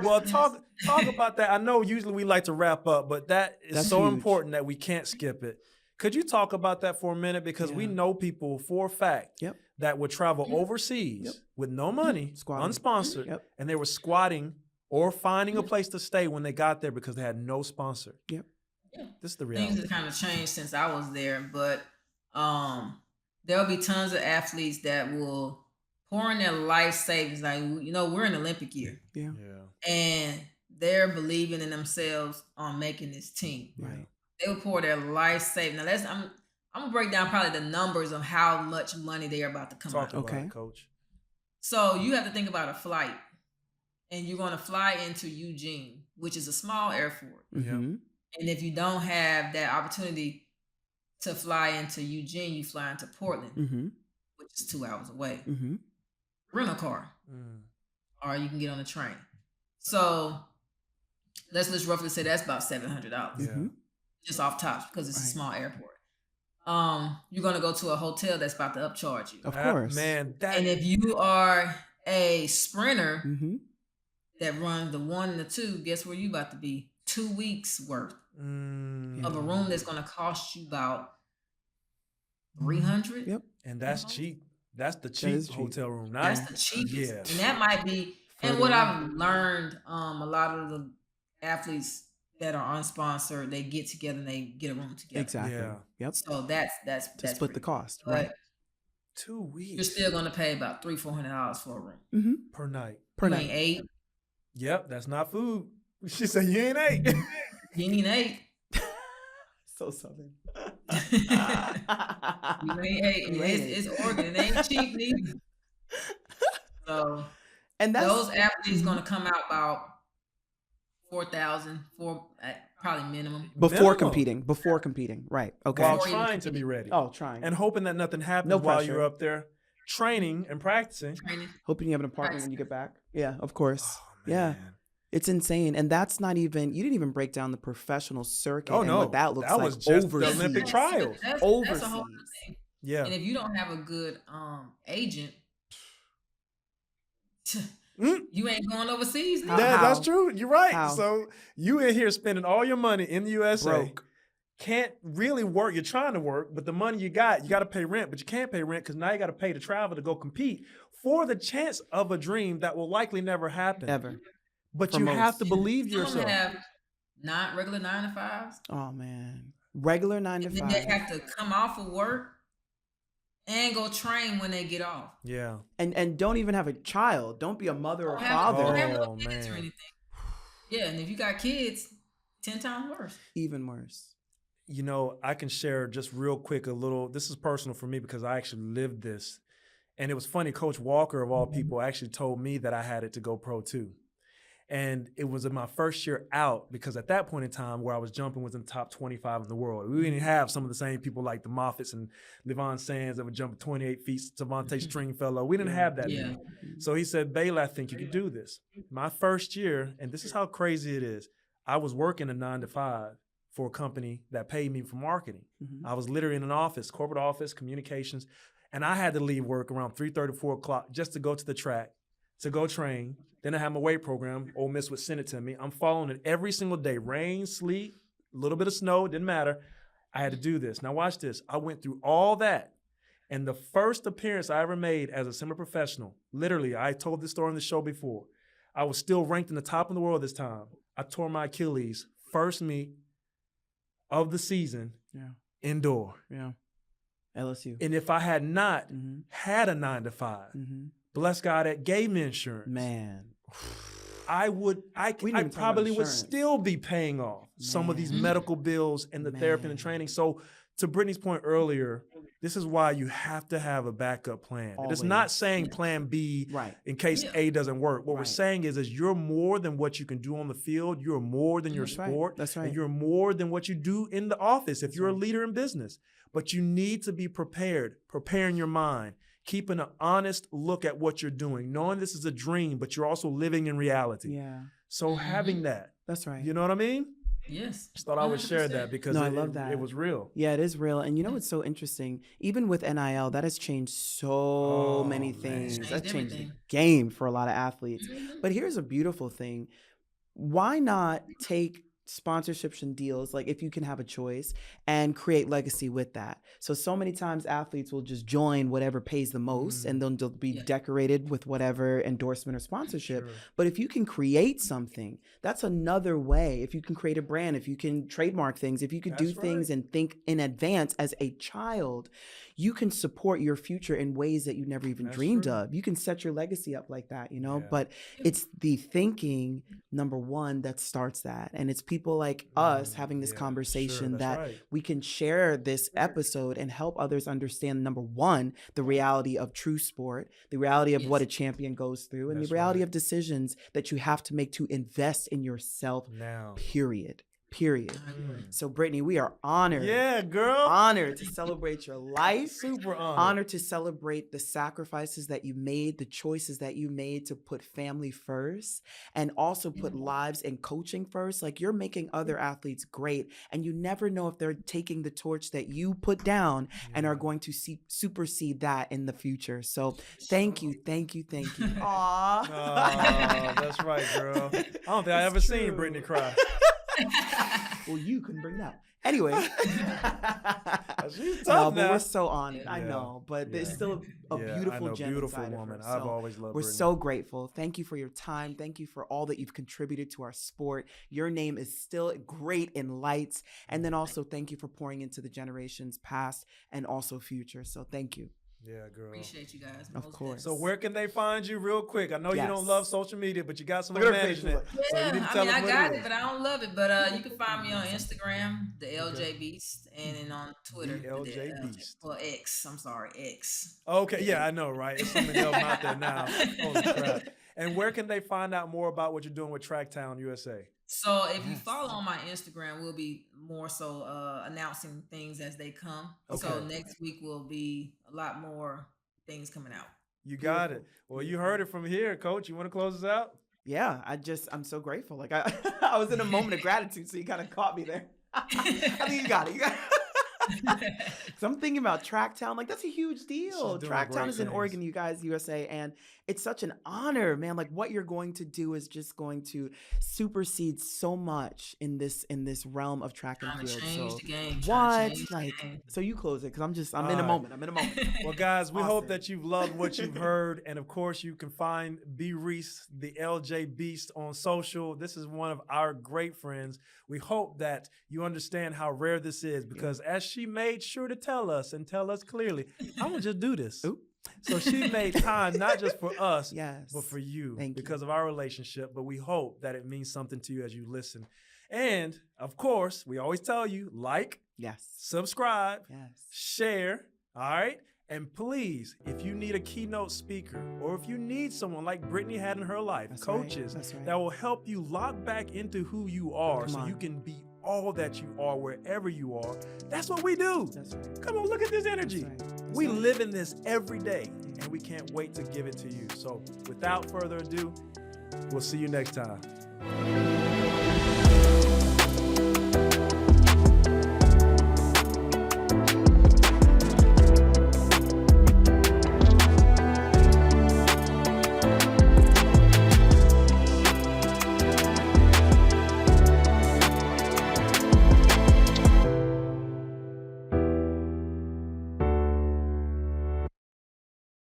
Well, talk about that. I know usually we like to wrap up, but that's so huge. important that we can't skip it. Could you talk about that for a minute? Because we know people for a fact that would travel overseas with no money, unsponsored, and they were squatting or finding a place to stay when they got there because they had no sponsor. This is the reality. Things have kind of changed since I was there, but there'll be tons of athletes that will pour in their life savings. Like, you know, we're in Olympic year. Yeah. And they're believing in themselves on making this team. Right. They will pour their life savings. Now I'm gonna break down probably the numbers of how much money they are about to come out. Talk about it, Coach. So you have to think about a flight, and you're going to fly into Eugene, which is a small airport. And if you don't have that opportunity to fly into Eugene, you fly into Portland, which is 2 hours away. Rent a car, or you can get on a train. So let's just roughly say that's about $700 just off top because it's a small airport. You're going to go to a hotel that's about to upcharge you. Of course. Man, and if you are a sprinter that runs the 1 and the 2, guess where you about to be? 2 weeks worth of a room that's going to cost you about $300. Yep. And that's cheap. That's the cheap hotel room. That's the cheapest. And that might be, and what I've learned, a lot of the athletes that are unsponsored, they get together and they get a room together. Exactly. Yeah. Yep. So that's split the cost, but right? 2 weeks. You're still going to pay about $300-400 for a room. Per night. Per You night. ain't ate. Yep, that's not food. She said you ain't ate. You ain't ate. So southern. You ain't ate. It's Oregon. It ain't cheap neither. So, and those athletes going to come out about $4,000 probably minimum. Before competing. Right. Okay. While trying to be ready. Oh, trying. And hoping that nothing happens while you're up there training and practicing. Hoping you have an apartment when you get back. Yeah, of course. Oh, man. Yeah. It's insane. And that's not even, you didn't even break down the professional circuit and no. what that looks like was just overseas. the Olympic trials. That's overseas. a whole other thing. Yeah. And if you don't have a good agent, you ain't going overseas. How? That's true. You're right. How? So you in here spending all your money in the USA. Broke. Can't really work. You're trying to work, but the money you got to pay rent, but you can't pay rent because now you got to pay to travel to go compete for the chance of a dream that will likely never happen. Ever. But For you most. have to believe Some yourself. have not regular 9 to 5s. Oh, man. Regular 9 to And 5. then they have to come off of work and go train when they get off. Yeah. And don't even have a child. Don't be a mother or Don't have father. no kids or anything. Yeah, and if you got kids, 10 times worse. Even worse. You know, I can share just real quick a little. This is personal for me because I actually lived this. And it was funny. Coach Walker, of all people, actually told me that I had it to go pro too. And it was in my first year out, because at that point in time where I was jumping was in the top 25 in the world. We didn't have some of the same people like the Moffats and Levon Sands that would jump 28 feet, Savante Stringfellow. We didn't have that then. So he said, Baylor, I think you can do this. My first year, and this is how crazy it is, I was working a 9 to 5 for a company that paid me for marketing. I was literally in an office, corporate office, communications, and I had to leave work around 3:30, 4 o'clock just to go to the track, to go train. Then I had my weight program. Ole Miss would send it to me. I'm following it every single day. Rain, sleet, a little bit of snow, didn't matter. I had to do this. Now watch this. I went through all that. And the first appearance I ever made as a semi-professional, literally, I told this story on the show before. I was still ranked in the top in the world this time. I tore my Achilles, first meet of the season, indoor. LSU. And if I had not had a 9 to 5, bless God that gave me insurance. Man. I probably would still be paying off some of these medical bills and the therapy and the training. So to Brittney's point earlier, this is why you have to have a backup plan. It's not saying plan B in case A doesn't work. What we're saying is you're more than what you can do on the field. You're more than your sport. That's right. And you're more than what you do in the office if you're a leader in business. But you need to be prepared, preparing your mind, keeping an honest look at what you're doing, knowing this is a dream, but you're also living in reality. Yeah. So having that. That's right. You know what I mean? Yes. Just thought I would share that because I love that. It was real. Yeah, it is real. And you know what's so interesting? Even with NIL, that has changed so many things. That's changed the game for a lot of athletes. But here's a beautiful thing. Why not take sponsorships and deals, like if you can have a choice, and create legacy with that? So many times athletes will just join whatever pays the most and then they'll be decorated with whatever endorsement or sponsorship. But if you can create something, that's another way. If you can create a brand, if you can trademark things, if you could do things and think in advance as a child, you can support your future in ways that you never even dreamed of. You can set your legacy up like that, you know? But it's the thinking, number one, that starts that. And it's people like us having this conversation that we can share this episode and help others understand, number one, the reality of true sport, the reality of what a champion goes through, and the reality of decisions that you have to make to invest in yourself now. Period. So Brittney, we are honored. Yeah, girl. Honored to celebrate your life. Super honored. Honored to celebrate the sacrifices that you made, the choices that you made to put family first and also put lives and coaching first. Like, you're making other athletes great, and you never know if they're taking the torch that you put down and are going to supersede that in the future. So thank you. Aww. Oh, that's right, girl. I don't think I ever seen Brittney cry. Well, you couldn't bring that. Anyway. She's tough no, but now. we're so honored. I know, but there's still a beautiful gem beautiful inside woman. of her. I've always loved We're Brittney. so grateful. Thank you for your time. Thank you for all that you've contributed to our sport. Your name is still great in lights. And then also thank you for pouring into the generations past and also future. So thank you. Yeah, girl. Appreciate you guys. Of course. So where can they find you real quick? I know you don't love social media, but you got some Look at her management. face. So you need to tell them I what got it it, is. but I don't love it. But you can find me on Instagram, the LJ Beast, and then on Twitter, The LJ Beast. Well, X. I'm sorry, X. Okay, yeah, I know, right? It's something else out there now. Holy crap. And where can they find out more about what you're doing with Tracktown USA? So if you follow on my Instagram, we'll be more so announcing things as they come. Okay. So next week will be a lot more things coming out. You got it. Well, you heard it from here, Coach. You want to close us out? Yeah, I'm so grateful. Like I was in a moment of gratitude, so you kind of caught me there. I mean, you got it. So I'm thinking about Tracktown. Like, that's a huge deal. Tracktown is in Oregon, you guys, USA, and it's such an honor, man. Like, what you're going to do is just going to supersede so much in this realm of track and field. Change the game. What? Like, so you close it, because I'm in a moment. Well, guys, we hope that you've loved what you've heard, and of course, you can find B. Reese, the LJ Beast, on social. This is one of our great friends. We hope that you understand how rare this is, because as she made sure to tell us clearly, I'm gonna just do this. Oop. So she made time not just for us, yes, but for you, Thank because you. of our relationship. But we hope that it means something to you as you listen. And of course, we always tell you, like, yes, subscribe, yes, share, all right? And please, if you need a keynote speaker, or if you need someone like Brittney had in her life, That's coaches right. that will help you lock back into who you are so you can be all that you are wherever you are, that's what we do. That's right. Come on, look at this energy. That's We live in this every day, and we can't wait to give it to you. So without further ado, we'll see you next time.